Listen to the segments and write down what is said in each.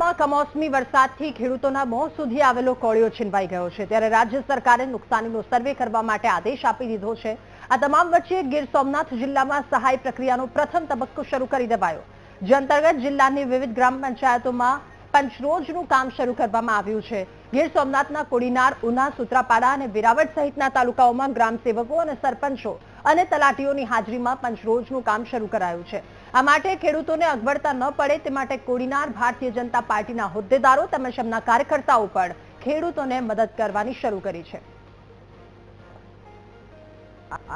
જિલ્લામાં કમોસમી વરસાદથી ખેડૂતોના મોં સુધી આવેલો કોળિયો છીનવાઈ ગયો છે, ત્યારે રાજ્ય સરકારે નુકસાનીનો સર્વે કરવા માટે આદેશ આપી દીધો છે। આ તમામ વચ્ચે ગીર સોમનાથ જિલ્લામાં સહાય પ્રક્રિયાનો પ્રથમ તબક્કો શરૂ કરી દેવાયો, જે અંતર્ગત જિલ્લાની વિવિધ ગ્રામ પંચાયતોમાં પંચરોજનું કામ શરૂ કરવામાં આવ્યું છે। ગીર સોમનાથના કોડીનાર, ઉના, સુત્રાપાડા અને વેરાવળ સહિતના તાલુકાઓમાં ગ્રામસેવકો અને સરપંચો અને તલાટીઓની હાજરીમાં પંચરોજનું કામ શરૂ કરાયું છે। આ માટે ખેડૂતોને અગવડતા ન પડે તે માટે કોડીનાર ભારતીય જનતા પાર્ટીના હોદ્દેદારો તેમજ તેમના કાર્યકર્તાઓ પણ ખેડૂતોને મદદ કરવાની શરૂ કરી છે।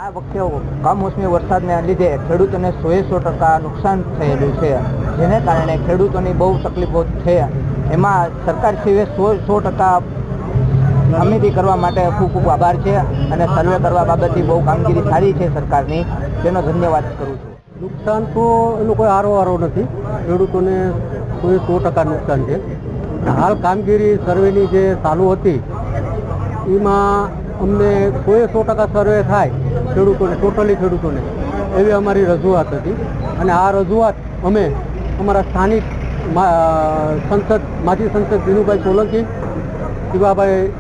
આ વખતે કમોસમી વરસાદને લીધે ખેડૂતોને 100% નુકસાન થયેલું છે, જેને કારણે ખેડૂતોની બહુ તકલીફો છે। એમાં સરકારશ્રીએ 100% સમિતિ કરવા માટે ખૂબ ખૂબ આભાર છે અને સર્વે કરવા બાબતથી બહુ કામગીરી સારી છે સરકારની, તેનો ધન્યવાદ કરું છું। નુકસાન તો એનો કોઈ આરો નથી, ખેડૂતોને 100% નુકસાન છે। હાલ કામગીરી સર્વેની જે ચાલુ હતી એમાં અમને 100% સર્વે થાય ખેડૂતોને, ટોટલી ખેડૂતોને, એવી અમારી રજૂઆત હતી અને આ રજૂઆત અમે અમારા સ્થાનિક માજી સંસદ દિનુભાઈ સોલંકી, શિવાભાઈ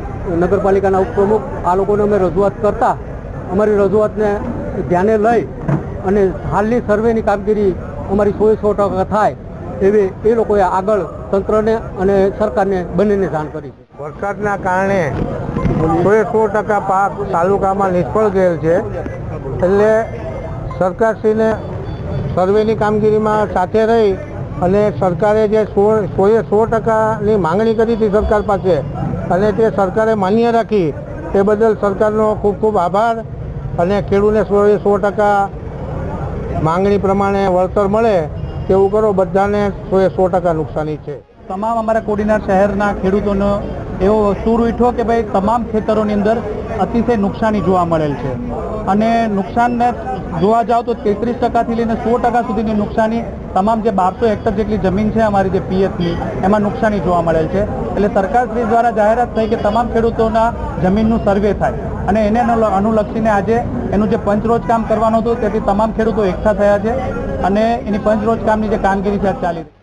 નગરપાલિકાના ઉપપ્રમુખ, આ લોકોને અમે રજૂઆત કરતા અમારી રજૂઆતને ધ્યાને લઈ અને હાલની સર્વેની કામગીરી અમારી 100% થાય એવી એ લોકોએ આગળ તંત્રને અને સરકારને બંનેને જાણ કરી છે। વરસાદના કારણે 100% પાક તાલુકામાં નિષ્ફળ ગયેલ છે, એટલે સરકારશ્રીને સર્વેની કામગીરીમાં સાથે રહી અને સરકારે જે 100%ની માંગણી કરી હતી સરકાર પાસે અને તે સરકારે માન્ય રાખી, તે બદલ સરકારનો ખૂબ ખૂબ આભાર। અને ખેડૂતને 100% માંગણી પ્રમાણે વળતર મળે તેવું કરો, બધાને 100% નુકસાની છે। તમામ અમારા કોડીનાર શહેરના ખેડૂતોનો એવો સૂર ઉઠ્યો કે ભાઈ તમામ ખેતરોની અંદર અતિશય નુકસાની જોવા મળેલ છે અને નુકસાનને જોવા જાવ તો 33%થી લઈને 100% સુધીની નુકસાની તમામ જે 1200 હેક્ટર જેટલી જમીન છે અમારી જે પીએફની, એમાં નુકસાની જોવા મળેલ છે। એટલે સરકારશ્રી દ્વારા જાહેરાત થઈ કે તમામ ખેડૂતોના જમીનનું સર્વે થાય અને એને અનુલક્ષીને આજે એનું જે પંચરોજ કામ કરવાનું હતું તેથી તમામ ખેડૂતો એકઠા થયા છે અને એની પંચરોજ કામની જે કામગીરી છે ચાલી રહી છે।